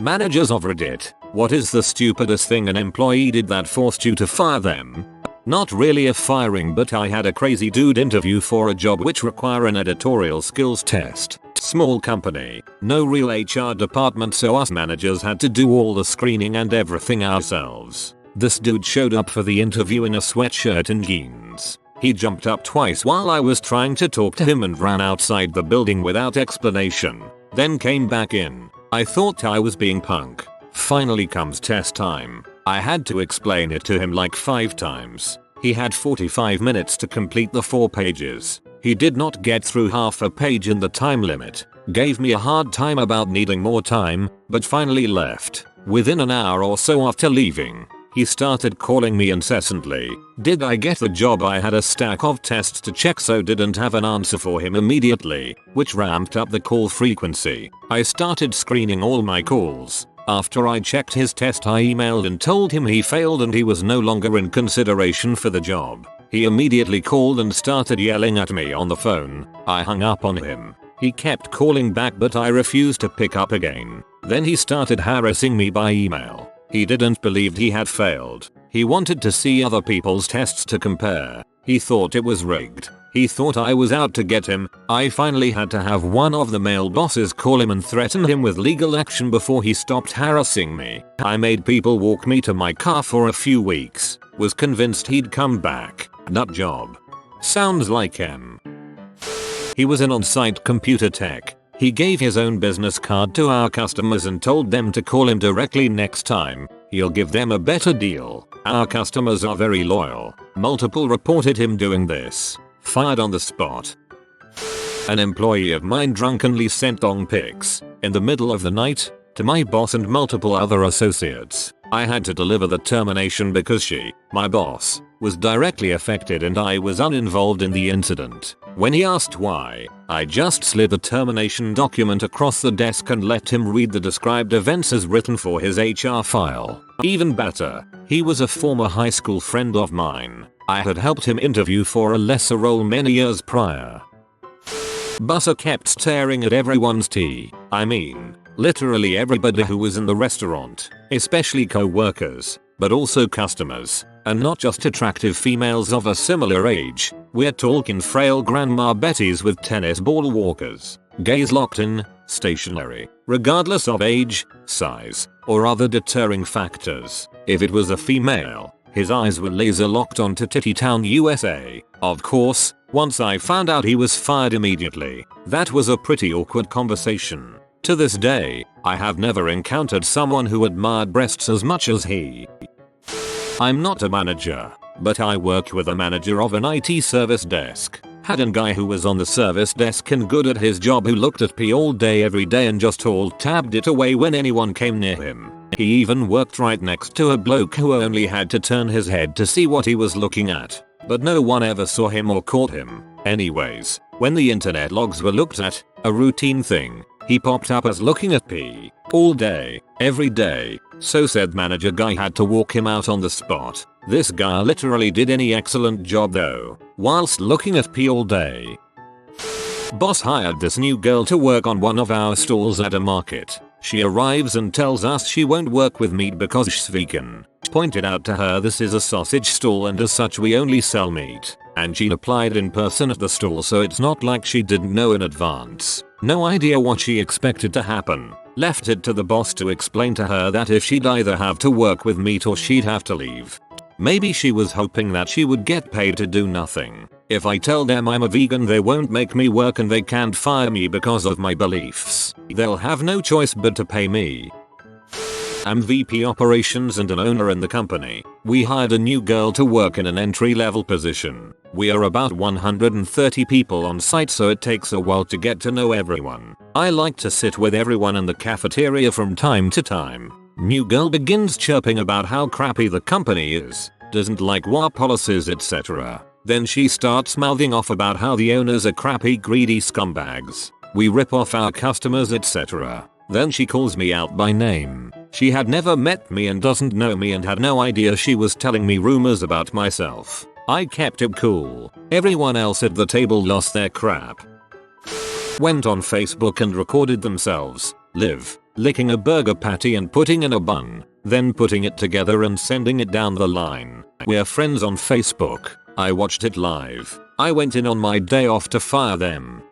Managers of Reddit, what is the stupidest thing an employee did that forced you to fire them? Not really a firing, but I had a crazy dude interview for a job which require an editorial skills test. Small company, no real HR department, so us managers had to do all the screening and everything ourselves. This dude showed up for the interview in a sweatshirt and jeans. He jumped up twice while I was trying to talk to him and ran outside the building without explanation. Then came back in. I thought I was being punk. Finally comes test time. I had to explain it to him like 5 times. He had 45 minutes to complete the 4 pages. He did not get through half a page in the time limit. Gave me a hard time about needing more time, but finally left. Within an hour or so after leaving, he started calling me incessantly. Did I get the job? I had a stack of tests to check, so didn't have an answer for him immediately, which ramped up the call frequency. I started screening all my calls. After I checked his test, I emailed and told him he failed and he was no longer in consideration for the job. He immediately called and started yelling at me on the phone. I hung up on him. He kept calling back, but I refused to pick up again. Then he started harassing me by email. He didn't believe he had failed. He wanted to see other people's tests to compare. He thought it was rigged. He thought I was out to get him. I finally had to have one of the male bosses call him and threaten him with legal action before he stopped harassing me. I made people walk me to my car for a few weeks. Was convinced he'd come back. Nut job. Sounds like him. He was in on-site computer tech. He gave his own business card to our customers and told them to call him directly next time. He'll give them a better deal. Our customers are very loyal. Multiple reported him doing this. Fired on the spot. An employee of mine drunkenly sent dong pics in the middle of the night to my boss and multiple other associates. I had to deliver the termination because she, my boss, was directly affected and I was uninvolved in the incident. When he asked why, I just slid the termination document across the desk and let him read the described events as written for his HR file. Even better, he was a former high school friend of mine. I had helped him interview for a lesser role many years prior. Busser kept staring at everyone's tea. I mean, literally everybody who was in the restaurant, especially co-workers, but also customers, and not just attractive females of a similar age. We're talking frail grandma Bettys with tennis ball walkers, gaze locked in, stationary, regardless of age, size, or other deterring factors. If it was a female, his eyes were laser locked onto Titty Town, USA. Of course, once I found out, he was fired immediately. That was a pretty awkward conversation. To this day, I have never encountered someone who admired breasts as much as he. I'm not a manager, but I work with a manager of an IT service desk. Had a guy who was on the service desk and good at his job who looked at pee all day every day and just alt-tabbed it away when anyone came near him. He even worked right next to a bloke who only had to turn his head to see what he was looking at. But no one ever saw him or caught him. Anyways, when the internet logs were looked at, a routine thing, he popped up as looking at pee all day, every day. So said manager guy had to walk him out on the spot. This guy literally did any excellent job though, whilst looking at pee all day. Boss hired this new girl to work on one of our stalls at a market. She arrives and tells us she won't work with meat because she's vegan. Pointed out to her this is a sausage stall and as such we only sell meat. And she applied in person at the stall, so it's not like she didn't know in advance. No idea what she expected to happen. Left it to the boss to explain to her that if she'd either have to work with meat or she'd have to leave. Maybe she was hoping that she would get paid to do nothing. If I tell them I'm a vegan, they won't make me work and they can't fire me because of my beliefs. They'll have no choice but to pay me. I'm VP operations and an owner in the company. We hired a new girl to work in an entry-level position. We are about 130 people on site, so it takes a while to get to know everyone. I like to sit with everyone in the cafeteria from time to time. New girl begins chirping about how crappy the company is, doesn't like WA policies, etc. Then she starts mouthing off about how the owners are crappy, greedy scumbags. We rip off our customers, etc. Then she calls me out by name. She had never met me and doesn't know me and had no idea she was telling me rumors about myself. I kept it cool. Everyone else at the table lost their crap. Went on Facebook and recorded themselves. Live licking a burger patty and putting in a bun, then putting it together and sending it down the line. We're friends on Facebook. I watched it live. I went in on my day off to fire them.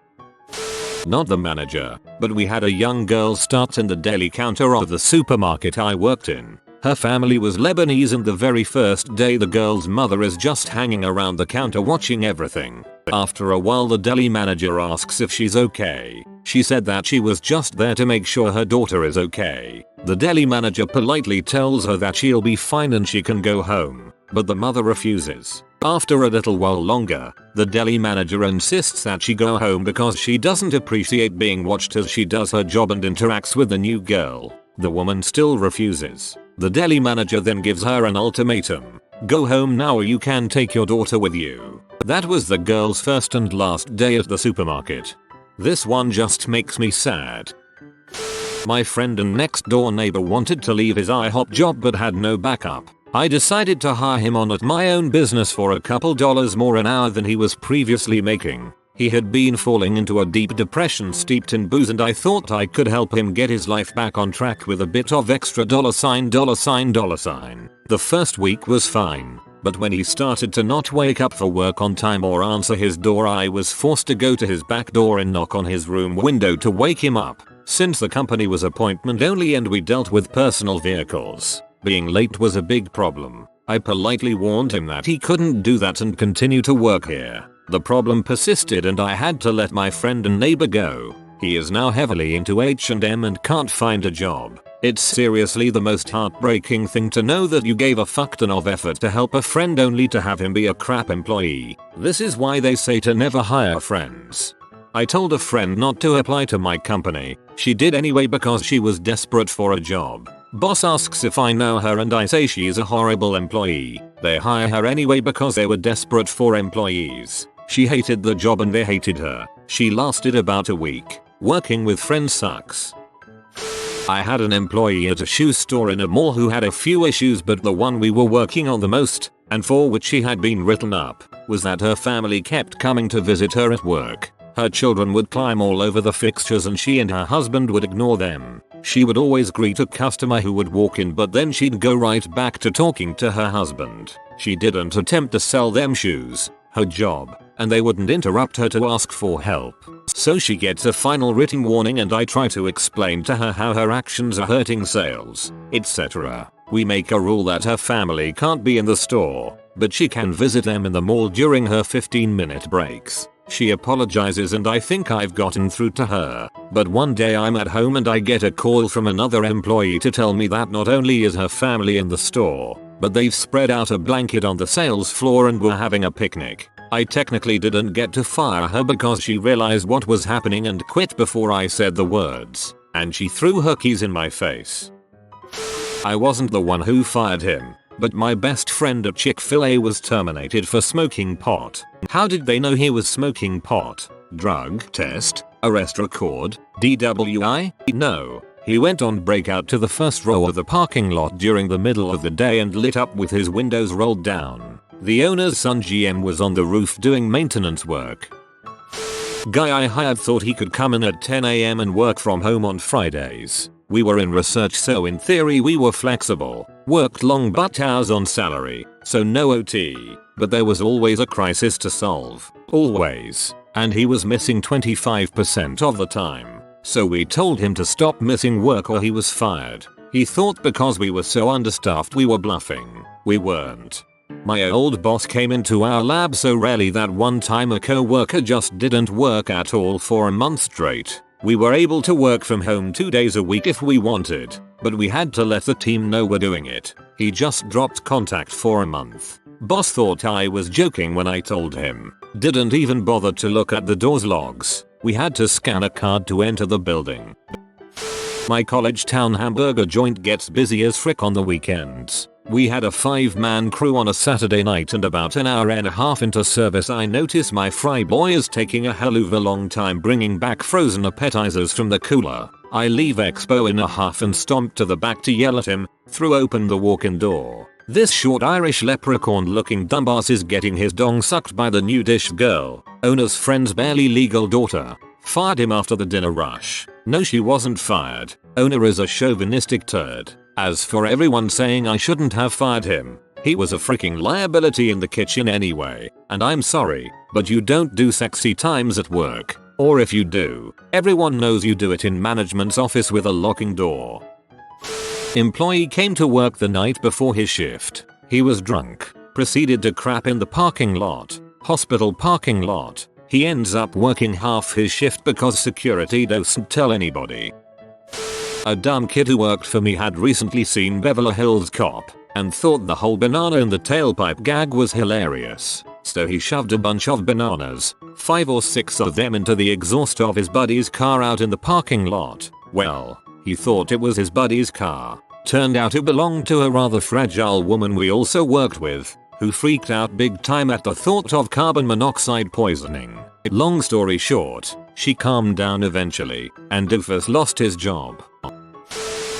Not the manager, but we had a young girl start in the deli counter of the supermarket I worked in. Her family was Lebanese and the very first day the girl's mother is just hanging around the counter watching everything. After a while the deli manager asks if she's okay. She said that she was just there to make sure her daughter is okay. The deli manager politely tells her that she'll be fine and she can go home, but the mother refuses. After a little while longer, the deli manager insists that she go home because she doesn't appreciate being watched as she does her job and interacts with the new girl. The woman still refuses. The deli manager then gives her an ultimatum. Go home now or you can take your daughter with you. That was the girl's first and last day at the supermarket. This one just makes me sad. My friend and next door neighbor wanted to leave his IHOP job but had no backup. I decided to hire him on at my own business for a couple dollars more an hour than he was previously making. He had been falling into a deep depression steeped in booze and I thought I could help him get his life back on track with a bit of extra $. The first week was fine, but when he started to not wake up for work on time or answer his door, I was forced to go to his back door and knock on his room window to wake him up. Since the company was appointment only and we dealt with personal vehicles, being late was a big problem. I politely warned him that he couldn't do that and continue to work here. The problem persisted and I had to let my friend and neighbor go. He is now heavily into H&M and can't find a job. It's seriously the most heartbreaking thing to know that you gave a fuck ton of effort to help a friend only to have him be a crap employee. This is why they say to never hire friends. I told a friend not to apply to my company. She did anyway because she was desperate for a job. Boss asks if I know her and I say she's a horrible employee. They hire her anyway because they were desperate for employees. She hated the job and they hated her. She lasted about a week. Working with friends sucks. I had an employee at a shoe store in a mall who had a few issues, but the one we were working on the most, and for which she had been written up, was that her family kept coming to visit her at work. Her children would climb all over the fixtures and she and her husband would ignore them. She would always greet a customer who would walk in, but then she'd go right back to talking to her husband. She didn't attempt to sell them shoes, her job, and they wouldn't interrupt her to ask for help. So she gets a final written warning and I try to explain to her how her actions are hurting sales, etc. We make a rule that her family can't be in the store, but she can visit them in the mall during her 15-minute breaks. She apologizes and I think I've gotten through to her, but one day I'm at home and I get a call from another employee to tell me that not only is her family in the store, but they've spread out a blanket on the sales floor and were having a picnic. I technically didn't get to fire her because she realized what was happening and quit before I said the words, and she threw her keys in my face. I wasn't the one who fired him, but my best friend at Chick-fil-A was terminated for smoking pot. How did they know he was smoking pot? Drug test? Arrest record? DWI? No. He went on breakout to the first row of the parking lot during the middle of the day and lit up with his windows rolled down. The owner's son GM was on the roof doing maintenance work. Guy I hired thought he could come in at 10 AM and work from home on Fridays. We were in research, so in theory we were flexible, worked long butt hours on salary, so no OT, but there was always a crisis to solve, always, and he was missing 25% of the time. So we told him to stop missing work or he was fired. He thought because we were so understaffed we were bluffing. We weren't. My old boss came into our lab so rarely that one time a co-worker just didn't work at all for a month straight. We were able to work from home 2 days a week if we wanted, but we had to let the team know we're doing it. He just dropped contact for a month. Boss thought I was joking when I told him. Didn't even bother to look at the door's logs. We had to scan a card to enter the building. My college town hamburger joint gets busy as frick on the weekends. We had a 5-man crew on a Saturday night and about an hour and a half into service I notice my fry boy is taking a hell of a long time bringing back frozen appetizers from the cooler. I leave expo in a huff and stomp to the back to yell at him, threw open the walk-in door. This short Irish leprechaun looking dumbass is getting his dong sucked by the new dish girl, owner's friend's barely legal daughter. Fired him after the dinner rush. No, she wasn't fired. Owner is a chauvinistic turd. As for everyone saying I shouldn't have fired him, he was a freaking liability in the kitchen anyway. And I'm sorry, but you don't do sexy times at work. Or if you do, everyone knows you do it in management's office with a locking door. Employee came to work the night before his shift. He was drunk, proceeded to crap in the parking lot, hospital parking lot. He ends up working half his shift because security doesn't tell anybody. A dumb kid who worked for me had recently seen Beverly Hills Cop and thought the whole banana in the tailpipe gag was hilarious. So he shoved a bunch of bananas, 5 or 6 of them, into the exhaust of his buddy's car out in the parking lot. Well, he thought it was his buddy's car. Turned out it belonged to a rather fragile woman we also worked with, who freaked out big time at the thought of carbon monoxide poisoning. Long story short, she calmed down eventually, and Doofus lost his job.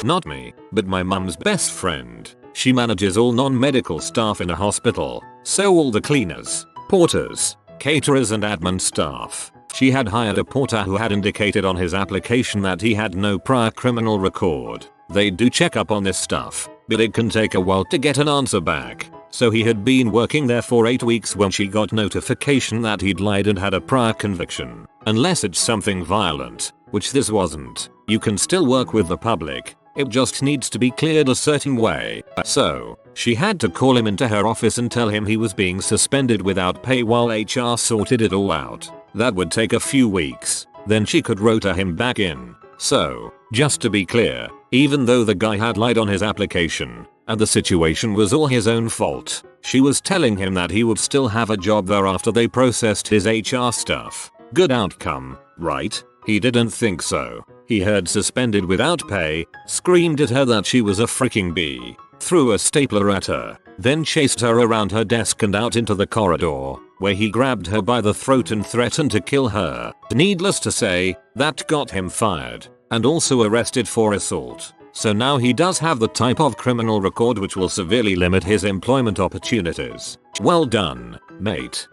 Not me, but my mum's best friend. She manages all non-medical staff in a hospital, so all the cleaners, porters, caterers and admin staff. She had hired a porter who had indicated on his application that he had no prior criminal record. They do check up on this stuff, but it can take a while to get an answer back. So he had been working there for 8 weeks when she got notification that he'd lied and had a prior conviction. Unless it's something violent, which this wasn't, you can still work with the public. It just needs to be cleared a certain way. So, she had to call him into her office and tell him he was being suspended without pay while HR sorted it all out. That would take a few weeks. Then she could rota him back in. So, just to be clear, even though the guy had lied on his application, and the situation was all his own fault, she was telling him that he would still have a job there after they processed his HR stuff. Good outcome, right? He didn't think so. He heard suspended without pay, screamed at her that she was a freaking bee, threw a stapler at her, then chased her around her desk and out into the corridor, where he grabbed her by the throat and threatened to kill her. Needless to say, that got him fired, and also arrested for assault. So now he does have the type of criminal record which will severely limit his employment opportunities. Well done, mate.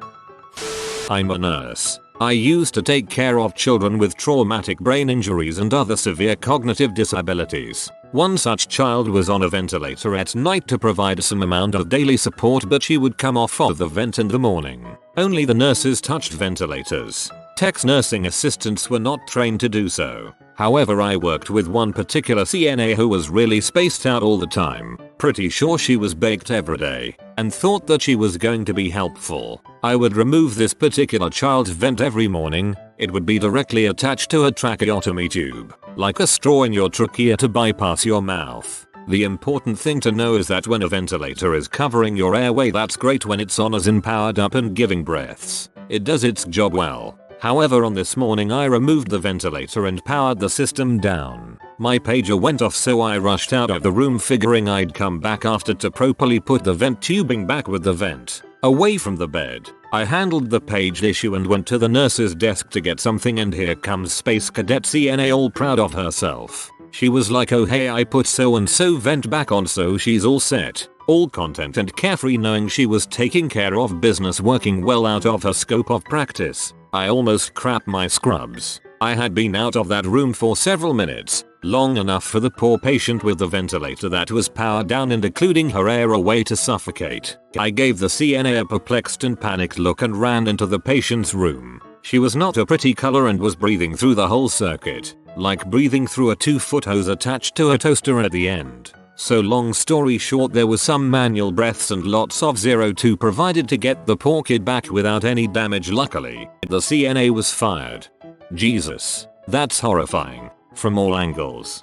I'm a nurse. I used to take care of children with traumatic brain injuries and other severe cognitive disabilities. One such child was on a ventilator at night to provide some amount of daily support, but she would come off of the vent in the morning. Only the nurses touched ventilators. Tech's nursing assistants were not trained to do so. However, I worked with one particular CNA who was really spaced out all the time. Pretty sure she was baked every day, and thought that she was going to be helpful. I would remove this particular child's vent every morning. It would be directly attached to a tracheotomy tube, like a straw in your trachea to bypass your mouth. The important thing to know is that when a ventilator is covering your airway, that's great when it's on as in powered up and giving breaths. It does its job well. However, on this morning I removed the ventilator and powered the system down. My pager went off, so I rushed out of the room figuring I'd come back after to properly put the vent tubing back with the vent away from the bed. I handled the paged issue and went to the nurse's desk to get something, and here comes Space Cadet CNA all proud of herself. She was like, oh hey, I put so and so vent back on, so she's all set. All content and carefree, knowing she was taking care of business, working well out of her scope of practice. I almost crapped my scrubs. I had been out of that room for several minutes, long enough for the poor patient with the ventilator that was powered down and occluding her airway to suffocate. I gave the CNA a perplexed and panicked look and ran into the patient's room. She was not a pretty color and was breathing through the whole circuit, like breathing through a 2-foot hose attached to a toaster at the end. So long story short, there was some manual breaths and lots of 02 provided to get the poor kid back without any damage. Luckily, the CNA was fired. Jesus, that's horrifying, from all angles.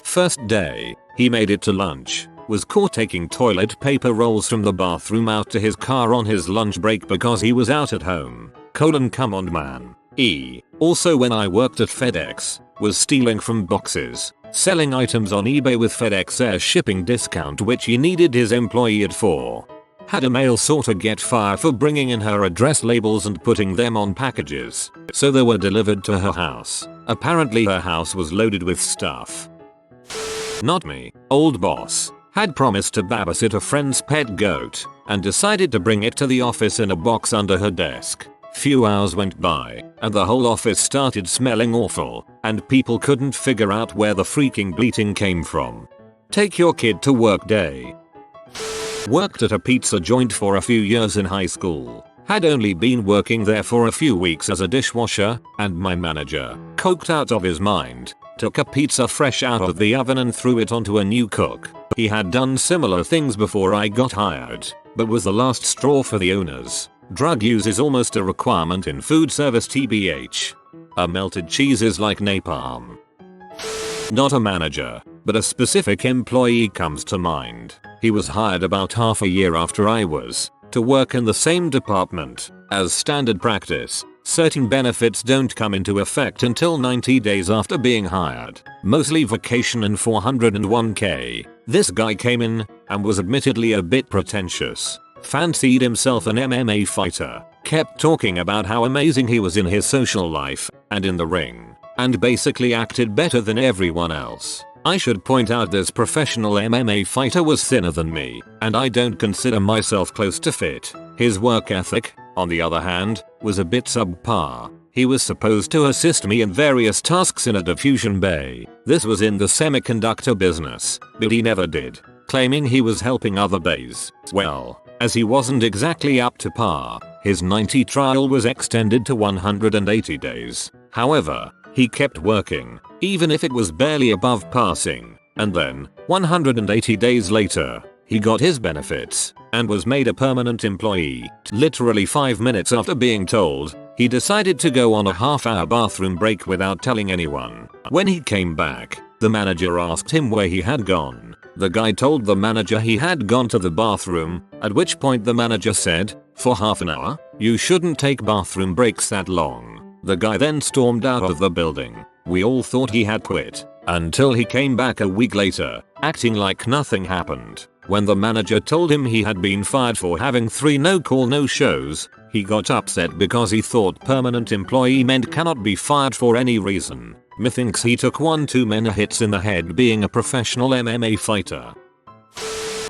First day, he made it to lunch, was caught taking toilet paper rolls from the bathroom out to his car on his lunch break because he was out at home. Come on man. Also, when I worked at FedEx, was stealing from boxes, selling items on eBay with FedEx Air shipping discount which he needed his employee at for. Had a mail sorter get fired for bringing in her address labels and putting them on packages, so they were delivered to her house. Apparently her house was loaded with stuff. Not me. Old boss had promised to babysit a friend's pet goat and decided to bring it to the office in a box under her desk. Few hours went by, and the whole office started smelling awful, and people couldn't figure out where the freaking bleating came from. Take your kid to work day. Worked at a pizza joint for a few years in high school. Had only been working there for a few weeks as a dishwasher, and my manager, coked out of his mind, took a pizza fresh out of the oven and threw it onto a new cook. He had done similar things before I got hired, but was the last straw for the owners. Drug use is almost a requirement in food service tbh. A melted cheese is like napalm. Not a manager, but a specific employee comes to mind. He was hired about half a year after I was, to work in the same department. As standard practice, certain benefits don't come into effect until 90 days after being hired, mostly vacation and 401k. This guy came in and was admittedly a bit pretentious. Fancied himself an MMA fighter, kept talking about how amazing he was in his social life and in the ring, and basically acted better than everyone else. I should point out this professional MMA fighter was thinner than me, and I don't consider myself close to fit. His work ethic, on the other hand, was a bit subpar. He was supposed to assist me in various tasks in a diffusion bay. This was in the semiconductor business, but he never did, claiming he was helping other bays. Well, as he wasn't exactly up to par, his 90 trial was extended to 180 days. However, he kept working, even if it was barely above passing, and then, 180 days later, he got his benefits, and was made a permanent employee. Literally 5 minutes after being told, he decided to go on a half-hour bathroom break without telling anyone. When he came back, the manager asked him where he had gone. The guy told the manager he had gone to the bathroom, at which point the manager said, "For half an hour? You shouldn't take bathroom breaks that long." The guy then stormed out of the building. We all thought he had quit, until he came back a week later, acting like nothing happened. When the manager told him he had been fired for having 3 no-call no-shows, he got upset because he thought permanent employee meant cannot be fired for any reason. Methinks he took 1 too many hits in the head being a professional MMA fighter.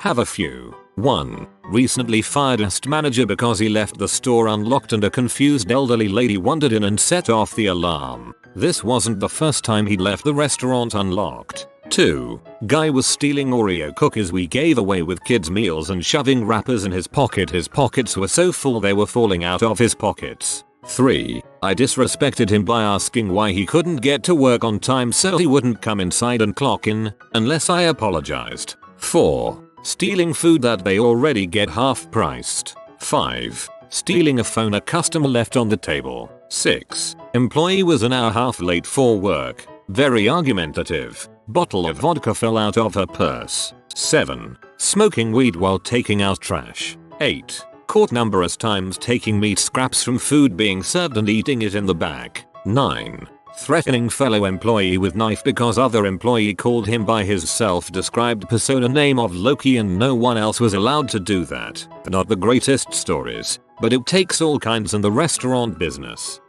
Have a few. 1. Recently fired manager because he left the store unlocked and a confused elderly lady wandered in and set off the alarm. This wasn't the first time he'd left the restaurant unlocked. 2. Guy was stealing Oreo cookies we gave away with kids' meals and shoving wrappers in his pocket. His pockets were so full they were falling out of his pockets. 3. I disrespected him by asking why he couldn't get to work on time so he wouldn't come inside and clock in, unless I apologized. 4. Stealing food that they already get half priced. 5. Stealing a phone a customer left on the table. 6. Employee was an hour-half late for work. Very argumentative. Bottle of vodka fell out of her purse. 7. Smoking weed while taking out trash. 8. Caught numerous times taking meat scraps from food being served and eating it in the back. 9. Threatening fellow employee with knife because other employee called him by his self-described persona name of Loki and no one else was allowed to do that. Not the greatest stories, but it takes all kinds in the restaurant business.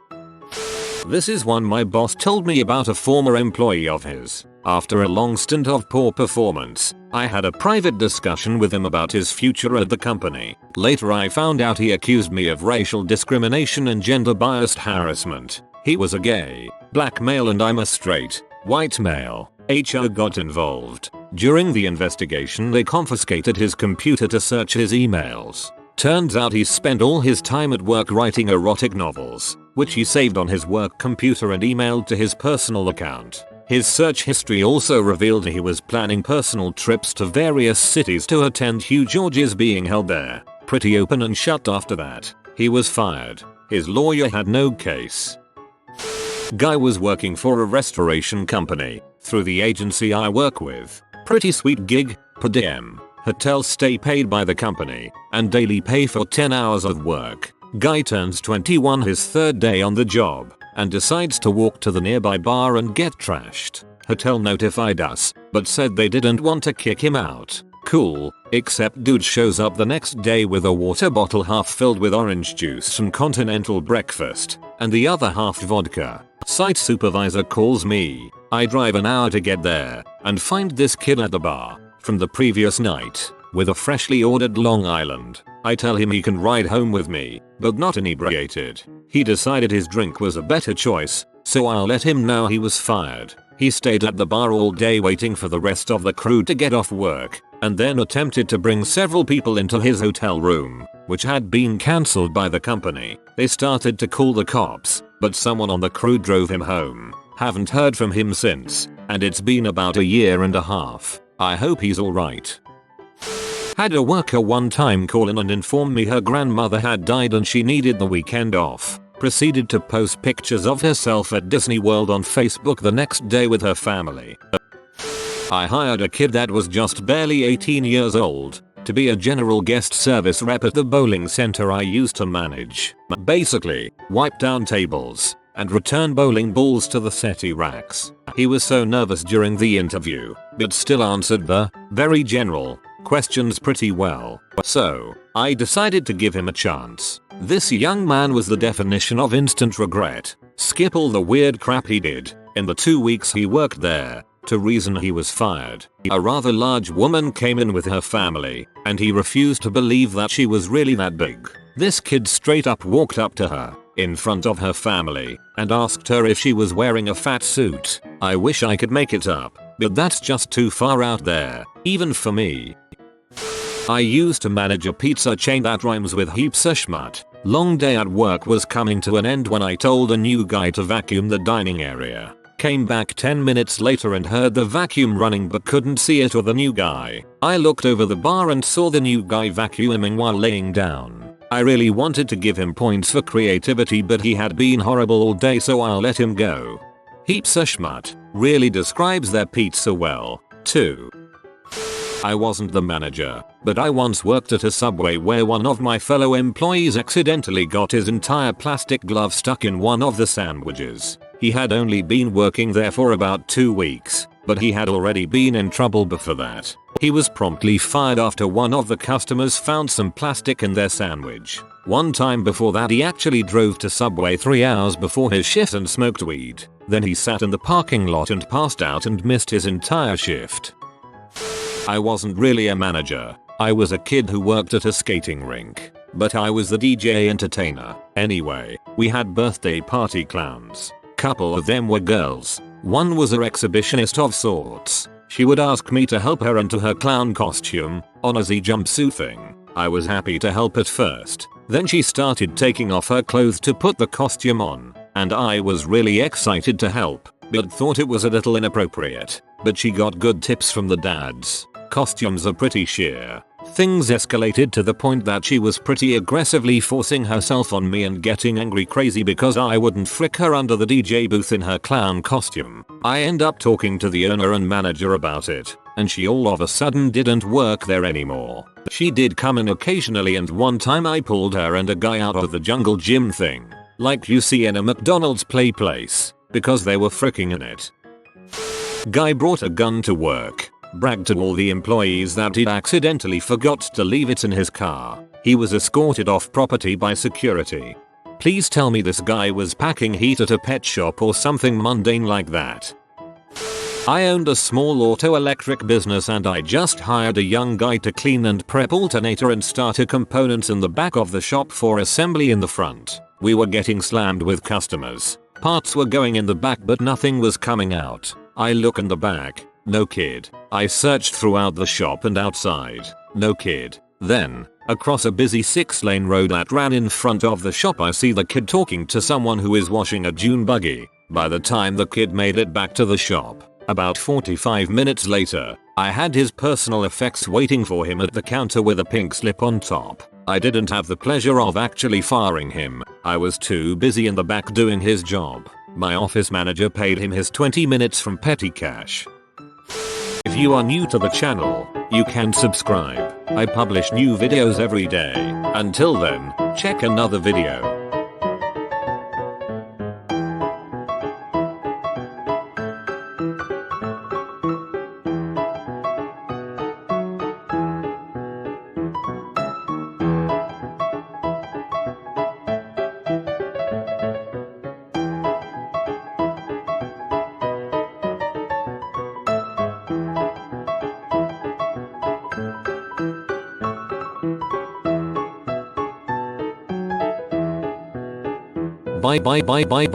This is one my boss told me about a former employee of his. After a long stint of poor performance, I had a private discussion with him about his future at the company. Later I found out he accused me of racial discrimination and gender-biased harassment. He was a gay, black male and I'm a straight, white male. HR got involved. During the investigation they confiscated his computer to search his emails. Turns out he spent all his time at work writing erotic novels, which he saved on his work computer and emailed to his personal account. His search history also revealed he was planning personal trips to various cities to attend huge orgies being held there. Pretty open and shut after that. He was fired. His lawyer had no case. Guy was working for a restoration company through the agency I work with. Pretty sweet gig, per diem, hotel stay paid by the company, and daily pay for 10 hours of work. Guy turns 21 his 3rd day on the job and decides to walk to the nearby bar and get trashed. Hotel notified us, but said they didn't want to kick him out. Cool, except dude shows up the next day with a water bottle half filled with orange juice and continental breakfast, and the other half vodka. Site supervisor calls me. I drive an hour to get there, and find this kid at the bar from the previous night, with a freshly ordered Long Island. I tell him he can ride home with me, but not inebriated. He decided his drink was a better choice, so I'll let him know he was fired. He stayed at the bar all day waiting for the rest of the crew to get off work, and then attempted to bring several people into his hotel room, which had been cancelled by the company. They started to call the cops, but someone on the crew drove him home. Haven't heard from him since, and it's been about a year and a half. I hope he's alright. Had a worker one time call in and inform me her grandmother had died and she needed the weekend off. Proceeded to post pictures of herself at Disney World on Facebook the next day with her family. I hired a kid that was just barely 18 years old to be a general guest service rep at the bowling center I used to manage. Basically, wipe down tables and return bowling balls to the settee racks. He was so nervous during the interview, but still answered the very general questions pretty well. So, I decided to give him a chance. This young man was the definition of instant regret. Skip all the weird crap he did in the 2 weeks he worked there to reason he was fired. A rather large woman came in with her family, and he refused to believe that she was really that big. This kid straight up walked up to her in front of her family and asked her if she was wearing a fat suit. I wish I could make it up, but that's just too far out there, even for me. I used to manage a pizza chain that rhymes with heaps of schmut. Long day at work was coming to an end when I told a new guy to vacuum the dining area. Came back 10 minutes later and heard the vacuum running but couldn't see it or the new guy. I looked over the bar and saw the new guy vacuuming while laying down. I really wanted to give him points for creativity, but he had been horrible all day, so I'll let him go. Heaps of schmut really describes their pizza well, too. I wasn't the manager, but I once worked at a Subway where one of my fellow employees accidentally got his entire plastic glove stuck in one of the sandwiches. He had only been working there for about 2 weeks, but he had already been in trouble before that. He was promptly fired after one of the customers found some plastic in their sandwich. One time before that he actually drove to Subway 3 hours before his shift and smoked weed. Then he sat in the parking lot and passed out and missed his entire shift. I wasn't really a manager. I was a kid who worked at a skating rink, but I was the DJ entertainer. Anyway, we had birthday party clowns. Couple of them were girls. One was an exhibitionist of sorts. She would ask me to help her into her clown costume on a Z jumpsuit thing. I was happy to help at first. Then she started taking off her clothes to put the costume on, and I was really excited to help, but thought it was a little inappropriate. But she got good tips from the dads. Costumes are pretty sheer. Things escalated to the point that she was pretty aggressively forcing herself on me and getting angry crazy because I wouldn't frick her under the DJ booth in her clown costume. I end up talking to the owner and manager about it, and she all of a sudden didn't work there anymore. She did come in occasionally, and one time I pulled her and a guy out of the jungle gym thing, like you see in a McDonald's play place, because they were fricking in it. Guy brought a gun to work. Bragged to all the employees that he'd accidentally forgot to leave it in his car. He was escorted off property by security. Please tell me this guy was packing heat at a pet shop or something mundane like that. I owned a small auto electric business and I just hired a young guy to clean and prep alternator and starter components in the back of the shop for assembly in the front. We were getting slammed with customers. Parts were going in the back but nothing was coming out. I look in the back. No kid. I searched throughout the shop and outside. No kid. Then, across a busy 6-lane road that ran in front of the shop, I see the kid talking to someone who is washing a dune buggy. By the time the kid made it back to the shop, about 45 minutes later, I had his personal effects waiting for him at the counter with a pink slip on top. I didn't have the pleasure of actually firing him. I was too busy in the back doing his job. My office manager paid him his 20 minutes from petty cash. If you are new to the channel, you can subscribe. I publish new videos every day. Until then, check another video. Bye bye bye bye.